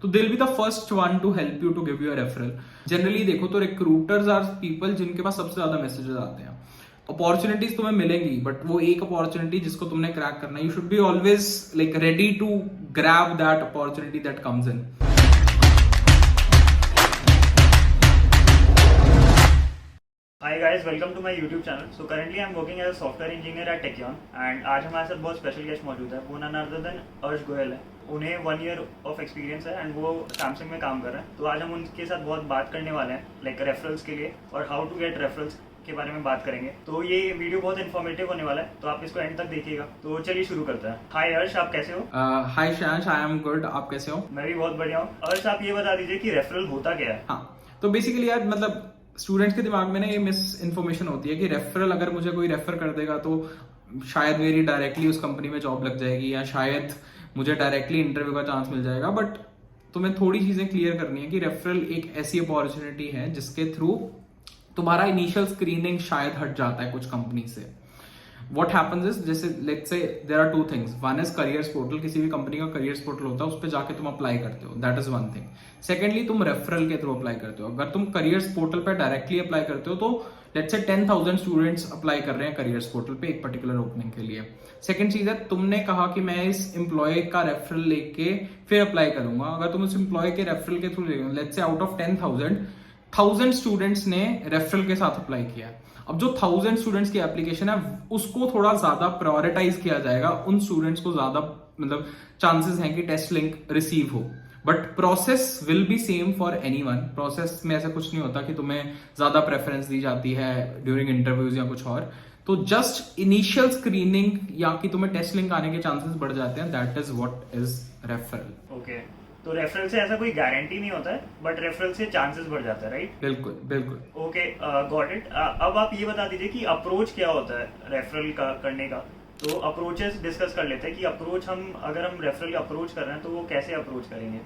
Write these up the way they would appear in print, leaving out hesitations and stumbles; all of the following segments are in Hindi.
तो they'll be the first one to help you to give you a referral. Generally देखो तो रिक्रूटर्स आर पीपल जिनके पास सबसे ज्यादा मैसेजेस आते हैं। अपॉर्चुनिटीज तुम्हें मिलेंगी बट वो एक अपॉर्चुनिटी जिसको तुमने क्रैक करना है, you should be always like ready to grab that opportunity that comes in. Hi guys, welcome to my YouTube channel. So currently I'm working as a software engineer at Techion and आज हमारे साथ बहुत स्पेशल गेस्ट मौजूद है। वो नन अदर देन अर्श गोयल है। उन्हें 1 year ऑफ एक्सपीरियंस है एंड वो सैमसंग में काम कर रहे हैं। तो आज हम उनके साथ बहुत बात करने वाले हैं लाइक रेफरल्स के लिए और हाउ टू गेट रेफरल्स के बारे में बात करेंगे। तो ये वीडियो बहुत इन्फॉर्मेटिव होने वाला है, तो आप इसको एंड तक देखिएगा। तो चलिए शुरू करते हैं। हाय अर्श, आप कैसे हो? हाय शांश, आई एम गुड। आप कैसे हो? मैं भी बहुत बढ़िया हूँ। अर्श, आप ये बता दीजिए कि रेफरल होता क्या है? हाँ, तो बेसिकली यार मतलब स्टूडेंट्स के दिमाग में ना ये मिस इन्फॉर्मेशन होती है कि रेफरल, अगर मुझे कोई रेफर कर देगा तो शायद मेरी डायरेक्टली उस कंपनी में जॉब लग जाएगी या शायद मुझे डायरेक्टली इंटरव्यू का चांस मिल जाएगा। बट तुम्हें थोड़ी चीजें क्लियर करनी है कि रेफरल एक ऐसी अपॉर्चुनिटी है जिसके थ्रू तुम्हारा इनिशियल स्क्रीनिंग शायद हट जाता है कुछ कंपनी से। What happens is, जैसे लेट्स से there are two things. One is careers portal, किसी भी कंपनी का careers portal होता है, उस पर जाके तुम अप्लाई करते हो, that is one thing. Secondly, तुम रेफरल के थ्रू अप्लाई करते हो। अगर तुम careers portal पे डायरेक्टली अप्लाई करते हो तो लेट्स से 10,000 स्टूडेंट्स अप्लाई कर रहे हैं careers portal पे एक पर्टिकुलर ओपनिंग के लिए। सेकंड चीज है, तुमने कहा कि मैं इस एम्प्लॉय का रेफरल लेके फिर अप्लाई करूंगा। अगर तुम इस एम्प्लॉय के रेफरल के through let's say out of 10,000 students ने रेफरल के साथ अप्लाई किया। अब जो 1000 स्टूडेंट्स की एप्लीकेशन है उसको थोड़ा ज्यादा प्रायोरिटाइज किया जाएगा, उन स्टूडेंट्स को ज्यादा मतलब चांसेस हैं कि टेस्ट लिंक रिसीव हो। But process will be same for anyone. Process में ऐसा कुछ नहीं होता कि तुम्हें ज्यादा प्रेफरेंस दी जाती है ड्यूरिंग इंटरव्यूज या कुछ और। तो जस्ट इनिशियल स्क्रीनिंग या कि तुम्हें टेस्ट लिंक आने के चांसेस बढ़ जाते हैं, that is what is referral. Okay, तो रेफरल से ऐसा कोई गारंटी नहीं होता है बट रेफरल से चांसेस बढ़ जाता है, राइट? बिल्कुल बिल्कुल। Okay, got it. अब आप ये बता दीजिए कि अप्रोच क्या होता है रेफरल का करने का। तो अप्रोचेस डिस्कस कर लेते हैं कि अप्रोच अगर हम रेफरल अप्रोच कर रहे हैं तो वो कैसे अप्रोच करेंगे।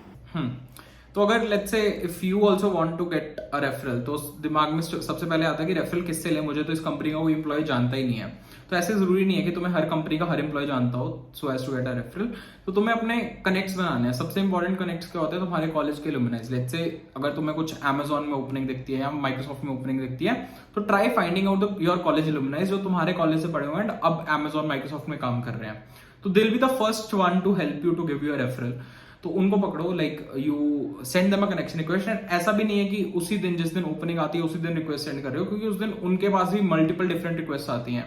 तो अगर let's say if you also want to get a referral, तो दिमाग में सबसे पहले आता है कि रेफरल किससे ले, मुझे तो इस कंपनी का कोई एम्प्लॉय जानता ही नहीं है। तो ऐसे जरूरी नहीं है कि तुम्हें हर कंपनी का हर एम्प्लॉय जानता हो so as to get a referral. तो तुम्हें अपने कनेक्ट्स बनाने हैं। सबसे इंपॉर्टेंट कनेक्ट्स क्या होते हैं? तुम्हारे कॉलेज के एलुमनाइज। लेट्स से अगर तुम्हें कुछ Amazon में ओपनिंग दिखती है या माइक्रोसॉफ्ट में ओपनिंग दिखती है तो try finding out your college एलुमनाइज जो तुम्हारे कॉलेज से पढ़े हुए हैं एंड अब Amazon माइक्रोसॉफ्ट में काम कर रहे हैं। तो they will be the first one to help you to give you a referral. तो उनको पकड़ो, like you send them a connection request. And ऐसा भी नहीं है कि उसी दिन जिस दिन ओपनिंग आती है उसी दिन रिक्वेस्ट सेंड कर रहे हो, क्योंकि उस दिन उनके पास भी मल्टीपल डिफरेंट रिक्वेस्ट आती हैं।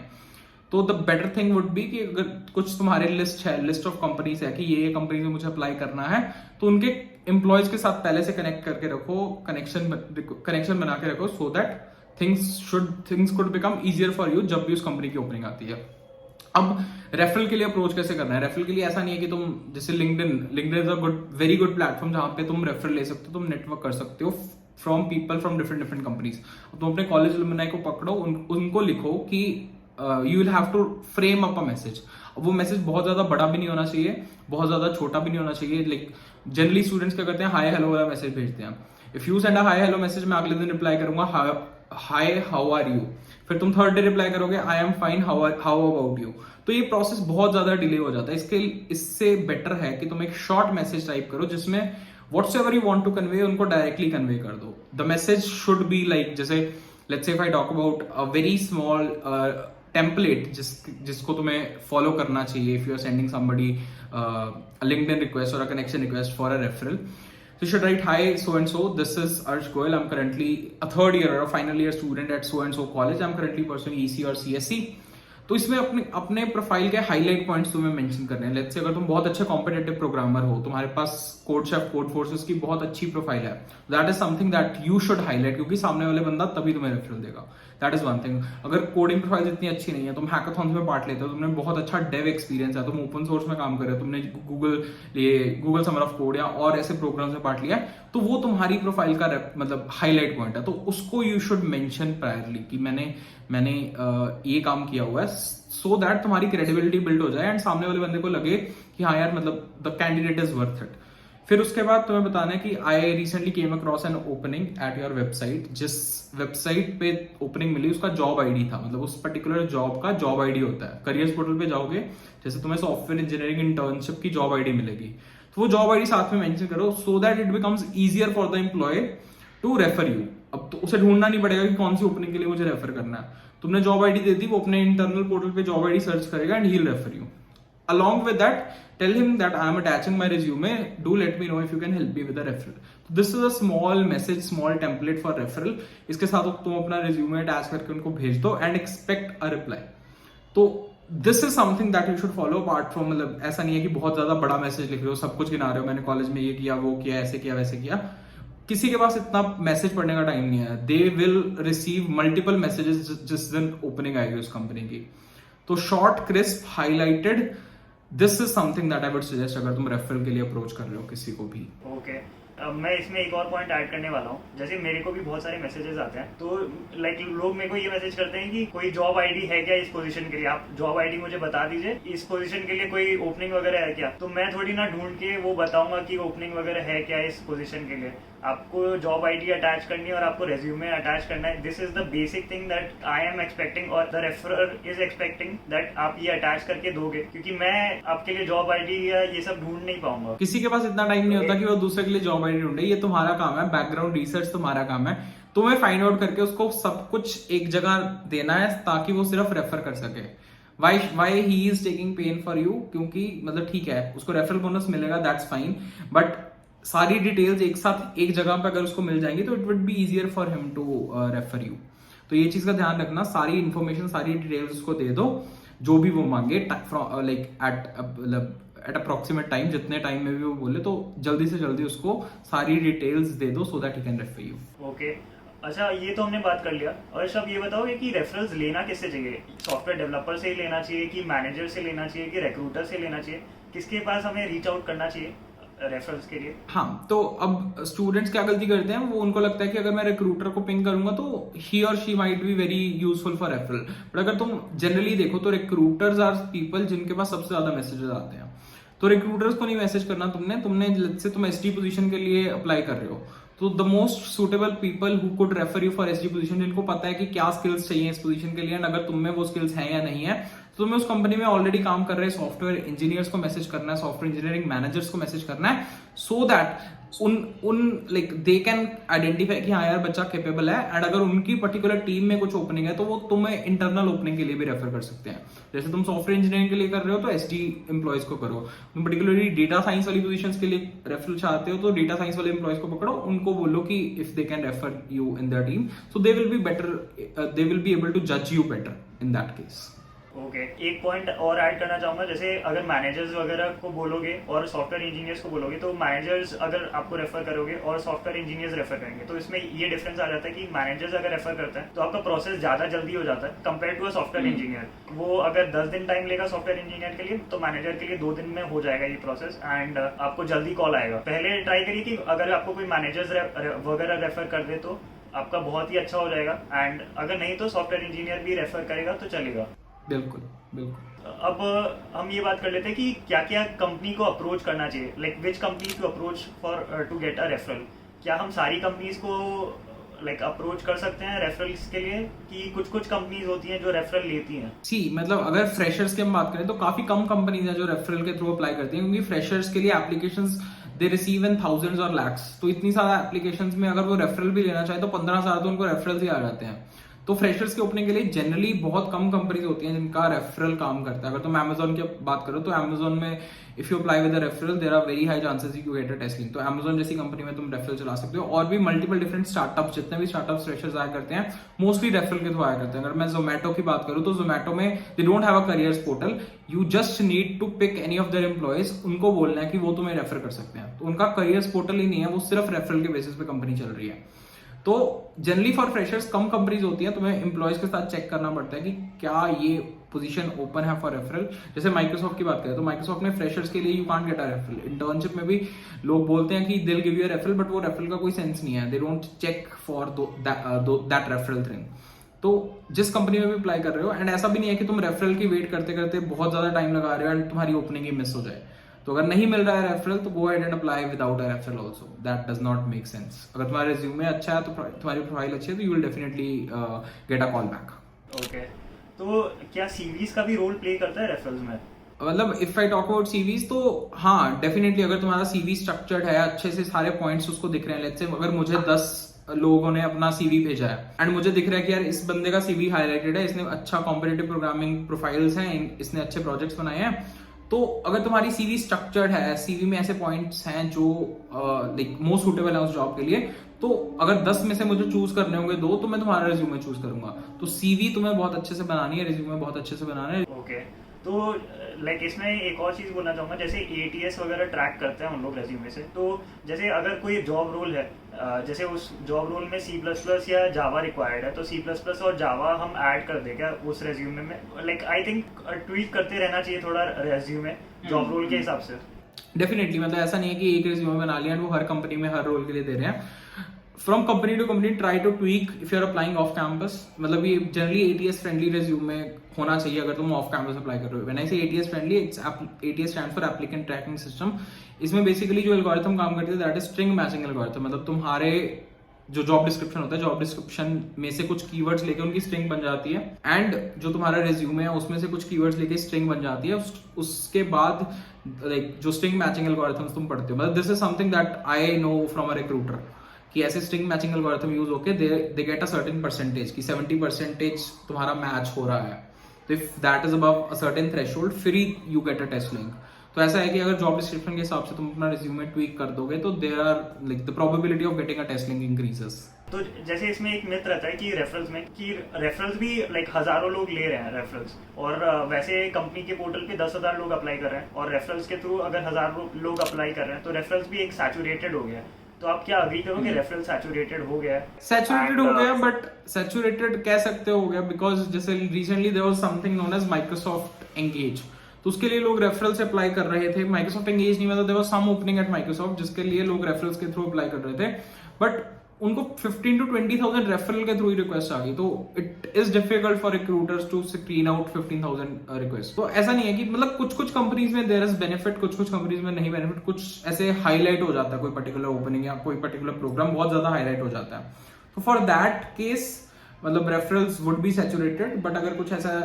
तो the better thing would be कि अगर कुछ तुम्हारे लिस्ट ऑफ कंपनीज है कि ये कंपनी में मुझे अप्लाई करना है, तो उनके एम्प्लॉयज के साथ पहले से कनेक्ट करके रखो, कनेक्शन बना के रखो, so that things could become easier for you जब भी उस कंपनी की ओपनिंग आती है। अब रेफरल के लिए अप्रोच कैसे करना है? रेफरल के लिए ऐसा नहीं है कि तुम जैसे LinkedIn is a very good platform जहां पे तुम रेफरल ले सकते हो, तुम नेटवर्क कर सकते हो from people from different companies. तुम अपने कॉलेज एलुमनाई को पकड़ो, उनको लिखो कि you will have to frame up a message. वो मैसेज बहुत ज्यादा बड़ा भी नहीं होना चाहिए, बहुत ज्यादा छोटा भी नहीं होना चाहिए। लाइक जनरली स्टूडेंट्स क्या करते हैं, हाय हेलो वाला मैसेज भेजते हैं। If you send a hi hello message, मैं अगले दिन रिप्लाई करूंगा हाय हाउ आर यू। फिर तुम थर्ड डे रिप्लाई करोगे I am fine how about you. तो ये प्रोसेस बहुत ज्यादा डिले हो जाता है। इससे बेटर है कि तुम एक शॉर्ट मैसेज टाइप करो जिसमें whatsoever you want to convey उनको डायरेक्टली कन्वे कर दो। The message should be like, जैसे let's say if I talk about a very small template जिसको तुम्हें फॉलो करना चाहिए if you are sending somebody LinkedIn request और a connection request for a referral. So you should write, hi so and so, this is Arsh Goyal, I'm currently a third year or a final year student at so and so college, I'm currently pursuing EC or CSC। तो इसमें अपने प्रोफाइल के हाईलाइट पॉइंट्स तुम्हें मेंशन करने हैं। लेट्स से अगर तुम बहुत अच्छे कॉम्पिटिटिव प्रोग्रामर हो, तुम्हारे पास कोड शेफ कोड फोर्सेस की बहुत अच्छी प्रोफाइल है, that is something that you should highlight, क्योंकि सामने वाले बंदा तभी तुम्हें रेफरल देगा। That is one thing. अगर कोडिंग प्रोफाइल इतनी अच्छी नहीं है, तुम हैकाथॉन्स में पार्ट लेते हो, तुमने बहुत अच्छा डेव एक्सपीरियंस है, तुम ओपन सोर्स में काम कर रहे हो, तुमने गूगल समर ऑफ कोड या और ऐसे प्रोग्राम्स में पार्ट लिया, तो वो तुम्हारी प्रोफाइल का मतलब हाईलाइट पॉइंट है। तो उसको यू शुड मेंशन प्रायरली कि मैंने ये काम किया हुआ है, सो दैट तुम्हारी क्रेडिबिलिटी बिल्ड हो जाए एंड सामने वाले बंदे को लगे कि हाँ यार मतलब the candidate is worth it. फिर उसके बाद तुम्हें बताना है कि I recently came across an opening at your website. जिस वेबसाइट पे ओपनिंग मिली उसका जॉब आईडी था, मतलब उस पर्टिकुलर जॉब का जॉब आईडी होता है। करियर्स पोर्टल पे जाओगे, जैसे तुम्हें सॉफ्टवेयर इंजीनियरिंग इंटर्नशिप की जॉब आईडी मिलेगी, तो वो जॉब आईडी साथ में मेंशन करो so that it becomes easier for the employee to refer you. अब तो उसे ढूंढना नहीं पड़ेगा कि कौन सी ओपनिंग के लिए मुझे रेफर करना है, तुमने जॉब आईडी दे दी, वो अपने इंटरनल पोर्टल पे जॉब आईडी सर्च करेगा and he will refer you. Along with that, tell him that I am attaching my resume. Do let me know if you can help me with the referral. So this is a small message, small template for referral. इसके साथ तुम अपना resume attach करके उनको भेज दो and expect a reply. तो this is something that you should follow apart from, मतलब ऐसा नहीं है कि बहुत ज्यादा बड़ा मैसेज लिख रहे हो, सब कुछ गिना रहे हो, मैंने कॉलेज में ये किया, वो किया, ऐसे किया, वैसे किया। किसी के पास इतना मैसेज पढ़ने का टाइम नहीं है। They will receive multiple messages जिस दिन ओपनिंग आएगी उस कंपनी की। तो short, crisp, highlighted, this is something that I would suggest अगर तुम रेफरल के लिए अप्रोच कर रहे हो किसी को भी। ओके, अब मैं इसमें एक और पॉइंट ऐड करने वाला हूँ। जैसे मेरे को भी बहुत सारे मैसेजेस आते हैं, तो लाइक लोग मेरे को ये मैसेज करते हैं कि कोई जॉब आईडी है क्या इस पोजीशन के लिए, आप जॉब आईडी मुझे बता दीजिए, इस पोजीशन के लिए कोई ओपनिंग वगैरह है क्या। तो मैं थोड़ी ना ढूंढ के वो बताऊंगा कि ओपनिंग वगैरह है क्या इस पोजीशन के लिए। आपको जॉब आईडी अटैच करनी है और आपको रेज्यूमे अटैच करना है। This is the basic thing that I am expecting और the referrer is expecting that आप ये अटैच करके दोगे, क्योंकि मैं आपके लिए जॉब आईडी या ये सब ढूंढ नहीं पाऊंगा। किसी के पास इतना टाइम नहीं होता कि वो दूसरे के लिए जॉब आईडी ढूंढे। ये तुम्हारा काम है, बैकग्राउंड रिसर्च तुम्हारा काम है। तुम्हें फाइंड आउट करके उसको सब कुछ एक जगह देना है ताकि वो सिर्फ रेफर कर सके। Why he is taking pain for you, क्योंकि मतलब ठीक है उसको रेफरल बोनस मिलेगा, दैट्स फाइन, बट सारी डिटेल्स एक साथ एक जगह पे अगर उसको मिल जाएंगी तो it would be easier for him to refer you. तो ये चीज का ध्यान रखना, सारी इन्फॉर्मेशन, सारी डिटेल्स उसको दे दो जो भी वो मांगे, लाइक एट अप्रोक्सीमेट टाइम, जितने टाइम में भी वो बोले, तो जल्दी से जल्दी उसको सारी डिटेल्स दे दो so that he can refer you. Okay, अच्छा ये तो हमने बात कर लिया। और अब ये बताओगे कि रेफरल्स लेना किससे चाहिए? सॉफ्टवेयर डेवलपर से ही लेना चाहिए कि मैनेजर से लेना चाहिए कि रिक्रूटर से लेना चाहिए? किसके पास हमें रीच आउट करना चाहिए रेफरल्स के लिए? हाँ, तो अब स्टूडेंट्स क्या गलती करते हैं, वो उनको लगता है कि अगर मैं रिक्रूटर को पिंग करूंगा तो ही और she might be very useful for referral. But अगर तुम जनरली देखो तो रिक्रूटर्स आर पीपल जिनके पास सबसे ज्यादा मैसेजेस आते हैं। तो रिक्रूटर्स को नहीं मैसेज करना तुमने जैसे तुम एसडी पोजीशन के लिए अप्लाई कर रहे हो, तो the most suitable people who could refer you for SD position, जिनको पता है कि क्या स्किल्स चाहिए इस पोजीशन के लिए, एंड अगर तुम में वो स्किल्स हैं या नहीं है, तो तुम्हें उस कंपनी में ऑलरेडी काम कर रहे सॉफ्टवेयर इंजीनियर्स को मैसेज करना है, सॉफ्टवेयर इंजीनियरिंग मैनेजर्स को मैसेज करना है, सो दैट उन लाइक दे कैन आइडेंटिफाई कि हाँ यार बच्चा कैपेबल है, एंड अगर उनकी पर्टिकुलर टीम में कुछ ओपनिंग है तो वो तुम्हें इंटरनल ओपनिंग के लिए भी रेफर कर सकते हैं। जैसे तुम सॉफ्टवेयर इंजीनियरिंग के लिए कर रहे हो तो एसडी एम्प्लॉयज को करो, तुम पर्टिकुलरली डेटा साइंस वाली पोजीशंस के लिए रेफरल चाहते हो तो डेटा साइंस वाले एम्प्लॉयज को पकड़ो, उनको बोलो कि if they can refer you in their team so they will be better, they will be able to जज you better in that case. Okay, एक पॉइंट और ऐड करना चाहूंगा। जैसे अगर मैनेजर्स वगैरह को बोलोगे और सॉफ्टवेयर इंजीनियर्स को बोलोगे, तो मैनेजर्स अगर आपको रेफर करोगे और सॉफ्टवेयर इंजीनियर्स रेफर करेंगे, तो इसमें ये डिफरेंस आ जाता है कि मैनेजर्स अगर रेफर करता है तो आपका प्रोसेस ज्यादा जल्दी हो जाता है compare to a software engineer. वो अगर 10 दिन टाइम लेगा सॉफ्टवेयर इंजीनियर के लिए, तो मैनेजर के लिए 2 दिन में हो जाएगा ये प्रोसेस, एंड आपको जल्दी कॉल आएगा। पहले ट्राई करिए कि अगर आपको कोई मैनेजर्स वगैरह रेफर कर दे तो आपका बहुत ही अच्छा हो जाएगा, एंड अगर नहीं तो सॉफ्टवेयर इंजीनियर भी रेफर करेगा तो चलेगा। बिल्कुल बिल्कुल। अब हम ये बात कर लेते हैं कि क्या क्या कंपनी को अप्रोच करना चाहिए, like which company to approach for to get a referral. क्या हम सारी कंपनीज को लाइक अप्रोच कर सकते हैं रेफरल्स के लिए, कि कुछ कुछ कंपनीज होती हैं जो रेफरल लेती हैं? मतलब अगर फ्रेशर्स की हम बात करें तो काफी कम कंपनीज हैं जो रेफरल के थ्रू अप्लाई करती हैं, क्योंकि फ्रेशर्स के लिए applications they receive in thousands और लैक्स, तो इतनी सारा एप्लीकेशंस में अगर वो रेफरल भी लेना चाहे तो 15,000 तो उनको रेफरल्स ही आ जाते हैं। तो फ्रेशर्स के ओपनिंग के लिए जनरली बहुत कम कंपनीज होती हैं जिनका रेफरल काम करता है। अगर तुम Amazon की बात करो तो Amazon में if you apply with a referral there are very high chances you get a testing. तो Amazon जैसी कंपनी में तुम रेफरल चला सकते हो, और भी मल्टीपल डिफरेंट स्टार्टअप्स, जितने भी स्टार्टअप्स फ्रेशर्स आया करते हैं मोस्टली रेफरल के थ्रू आया करते हैं। अगर मैं जोमेटो की बात करूँ तो जोमेटो में they don't have a careers portal, you just need to pick any of their employees, उनको बोलना है कि वो तुम्हें रेफर कर सकते हैं। तो उनका करियर्स पोर्टल ही नहीं है, वो सिर्फ रेफरल के बेसिस पे कंपनी चल रही है। तो generally for freshers come companies होती हैं, तुम्हें एम्प्लॉयज के साथ चेक करना पड़ता है कि क्या ये पोजीशन ओपन है फॉर रेफरल। जैसे माइक्रोसॉफ्ट की बात करें तो माइक्रोसॉफ्ट में फ्रेशर्स के लिए you can't get a referral. Internship में भी लोग बोलते हैं कि they will give you a referral, but वो रेफरल का कोई सेंस नहीं है, they don't check for that referral thing. तो जिस कंपनी में भी अप्लाई कर रहे हो, एंड ऐसा भी नहीं है कि तुम रेफरल की वेट करते करते बहुत ज्यादा टाइम लगा रहे हो एंड तुम्हारी ओपनिंग ही मिस हो जाए। तो अगर नहीं मिल रहा है रेफरल तो go ahead and apply without a referral also, that does not make sense. अगर तुम्हारा रिज्यूमे अच्छा है तो तुम्हारी प्रोफाइल अच्छी है तो you will definitely get a call back. Okay, तो क्या सीवीज का भी रोल प्ले करता है रेफरल्स में? मतलब if I talk about CVs तो हाँ डेफिनेटली अगर तुम्हारा सीवी स्ट्रक्चर्ड है, अच्छे से सारे पॉइंट्स उसको दिख रहे हैं, लेट्स से अगर मुझे 10 लोगों ने अपना सीवी भेजा है एंड मुझे दिख रहा है कि यार इस बंदे का सीवी हाईलाइटेड है, इसने अच्छा कॉम्पिटिटिव प्रोग्रामिंग प्रोफाइल्स हैं, इसने अच्छे प्रोजेक्ट्स बनाए हैं, तो अगर तुम्हारी सीवी स्ट्रक्चर्ड है, सीवी में ऐसे पॉइंट्स हैं जो लाइक मोस्ट सूटेबल है उस जॉब के लिए, तो अगर 10 में से मुझे चूज करने होंगे 2 तो मैं तुम्हारा रिज्यूमे चूज करूंगा। तो सीवी तुम्हें बहुत अच्छे से बनानी है, रिज्यूमे बहुत अच्छे से बनाना है। ओके तो लाइक इसमें एक और चीज़ बोलना चाहूँगा, जैसे एटीएस वगैरह ट्रैक करते हैं उन लोग रेज्यूमे से, तो जैसे अगर कोई जॉब रोल है, जैसे उस जॉब रोल में C++ या जावा रिक्वायर्ड है, तो C++ और जावा हम ऐड कर दें क्या उस रेज्यूमे में? लाइक आई थिंक ट्वीट करते रहना चाहिए थोड़ा रेज्यूमे जॉब रोल के हिसाब से। डेफिनेटली, मतलब ऐसा नहीं है कि एक रिज्यूमे बना लिया वो हर कंपनी में हर रोल के लिए दे रहे हैं। From company to company try to tweak if you are applying off campus, मतलब ये जनरली एटीएस फ्रेंडली रिज्यूमे होना चाहिए अगर तुम ऑफ कैंपस अप्लाई कर रहे हो। व्हेन आई से ATS friendly, it's ATS stands for applicant tracking system. इसमें बेसिकली जो एल्गोरिथम काम करती है that is string matching algorithm, मतलब तुम्हारे जो जॉब डिस्क्रिप्शन होता है, जॉब डिस्क्रिप्शन में से कुछ कीवर्ड्स लेके उनकी स्ट्रिंग बन जाती है एंड जो तुम्हारा रिज्यूमे है उसमें से कुछ कीवर्ड्स लेके स्ट्रिंग बन जाती है। उसके बाद लाइक जो स्ट्रिंग मैचिंग एल्गोरिथम्स तुम पढ़ते हो, मतलब this is something that I know from a recruiter कि ऐसे स्ट्रिंग मैचिंग एल्गोरिथम यूज होके they get a certain percentage कि 70% तुम्हारा मैच हो रहा है, तो if that is above a certain threshold फिर you get a test link. तो ऐसा है कि अगर जॉब डिस्क्रिप्शन के हिसाब से तुम अपना रिज्यूमे ट्वीक कर दोगे तो there are like the probability of getting a test link increases. तो जैसे इसमें एक मिथ रहता है कि रेफरल्स भी लाइक हजारों लोग ले रहे हैं रेफरल्स, और वैसे कंपनी के पोर्टल पे 10,000 लोग अप्लाई कर रहे हैं, और रेफरल्स के थ्रू अगर 1000 लोग अप्लाई कर रहे हैं तो रेफरल्स भी एक सैचुरेटेड हो गया है। तो आप क्या अग्री करोगे रेफरल सैचुरेटेड हो गया है? सैचुरेटेड हो गया, बट सैचुरेटेड कह सकते हो गया बिकॉज जैसे recently there was something known as Microsoft Engage, तो उसके लिए लोग रेफरल से अप्लाई कर रहे थे। माइक्रोसॉफ्ट एंगेज नहीं, मतलब there was some opening at Microsoft जिसके लिए लोग रेफरल्स के थ्रू अप्लाई कर रहे थे, बट उनको 15 to 20,000 रेफरल के थ्रू ही रिक्वेस्ट आ गई, तो it is difficult for recruiters to screen out 15,000 request. तो ऐसा नहीं है कि मतलब कुछ कुछ कंपनीज में देयर इज बेनिफिट, कुछ कुछ कंपनीज में नहीं बेनिफिट, कुछ ऐसे हाईलाइट हो जाता है कोई पर्टिकुलर ओपनिंग या कोई पर्टिकुलर प्रोग्राम बहुत ज्यादा हाईलाइट हो जाता है, तो फॉर दैट केस मतलब referrals would be saturated. But अगर कुछ ऐसा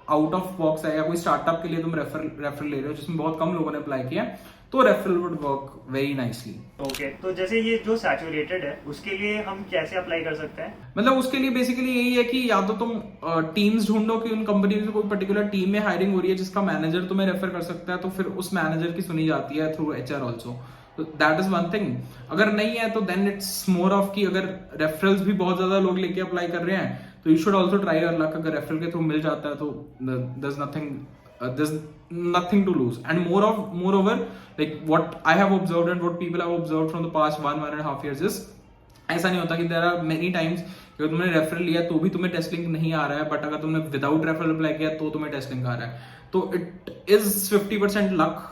आउट ऑफ बॉक्स है या कोई स्टार्टअप के लिए तुम रेफरल ले रहे हो जिसमें बहुत कम लोगों ने अप्लाई किया, तो referral would work very nicely. Okay तो जैसे ये जो सैचुरेटेड है उसके लिए हम कैसे अप्लाई कर सकते हैं? मतलब उसके लिए बेसिकली यही है कि या तो तुम टीम्स ढूंढो कि उन कंपनी में कोई पर्टिकुलर टीम में हायरिंग हो रही है जिसका मैनेजर तुम्हें रेफर कर सकता है, तो फिर उस मैनेजर की सुनी जाती है थ्रू एचआर ऑल्सो, तो दैट इज वन थिंग। अगर नहीं है तो देन इट्स मोर ऑफ कि अगर रेफरल्स भी बहुत ज्यादा लोग लेके अप्लाई कर रहे हैं तो you should also try your luck. अगर रेफरल के थ्रू मिल जाता है तो there's nothing to lose, and moreover like what I have observed and what people have observed from the past 1.5 years is ऐसा नहीं होता कि there are many times कि अगर तुमने रेफरल लिया तो भी तुम्हें टेस्ट लिंक नहीं आ रहा है, बट अगर तुमने विदाउट रेफरल अप्लाई किया तो तुम्हें टेस्ट लिंक आ रहा है, तो it is 50% luck,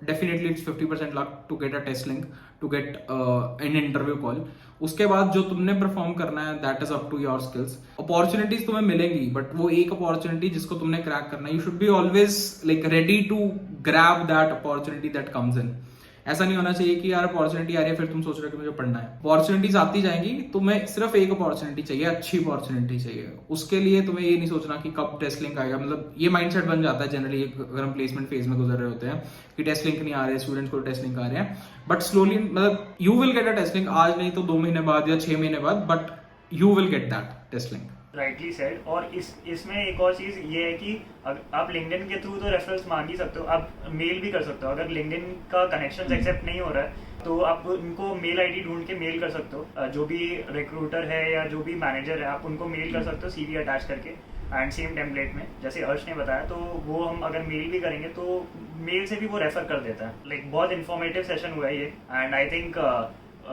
definitely it's 50% luck to get a test link, to get an interview call. उसके बाद जो तुमने परफॉर्म करना है that is up to your skills. Opportunities तुम्हें मिलेंगी, but वो एक अपॉर्चुनिटी जिसको तुमने क्रैक करना है, you should be always like ready to grab that opportunity that comes in. ऐसा नहीं होना चाहिए कि यार अपॉर्चुनिटी आ रही है फिर तुम सोच रहे हो कि मुझे पढ़ना है। अपॉर्चुनिटीज आती जाएंगी, तुम्हें सिर्फ एक अपॉर्चुनिटी चाहिए, अच्छी अपॉर्चुनिटी चाहिए। उसके लिए तुम्हें ये नहीं सोचना कि कब टेस्ट लिंक आएगा, मतलब ये माइंडसेट बन जाता है जनरली अगर हम प्लेसमेंट फेज में गुजर रहे होते हैं कि टेस्ट लिंक नहीं आ रहे, स्टूडेंट्स को टेस्ट लिंक आ रहे हैं, बट स्लोली मतलब you will get a test link, आज नहीं तो 2 महीने बाद या 6 महीने बाद, but you will get that test link. Rightly said. और इसमें एक और चीज़ ये है कि आप लिंक्डइन के थ्रू तो रेफरल्स मांग ही सकते हो, आप मेल भी कर सकते हो। अगर लिंक्डइन का कनेक्शन एक्सेप्ट नहीं हो रहा है तो आप उनको मेल आईडी ढूंढ के मेल कर सकते हो, जो भी रिक्रूटर है या जो भी मैनेजर है आप उनको मेल कर सकते हो सीवी अटैच करके एंड सेम टेम्पलेट में, जैसे अर्श ने बताया। तो वो हम अगर मेल भी करेंगे तो मेल से भी वो रेफर कर देता है। लाइक बहुत इन्फॉर्मेटिव सेशन हुआ है ये, एंड आई थिंक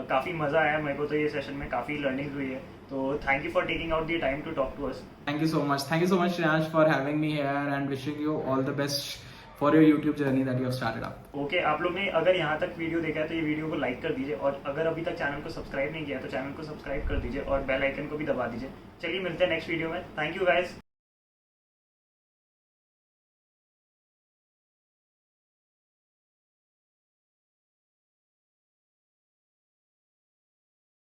काफ़ी मज़ा आया मेरे को तो ये सेशन में, काफ़ी लर्निंग हुई है। तो thank you for taking out the time to talk to us. Thank you so much Shreyansh for having me here and wishing you all the best for your YouTube journey that you have started up. Okay आप लोग ने अगर यहाँ तक वीडियो देखा है तो ये वीडियो को लाइक कर दीजिए, और अगर अभी तक चैनल को सब्सक्राइब नहीं किया तो चैनल को सब्सक्राइब कर दीजिए और बेल आइकन को भी दबा दीजिए। चलिए मिलते हैं नेक्स्ट वीडियो में। Thank you guys.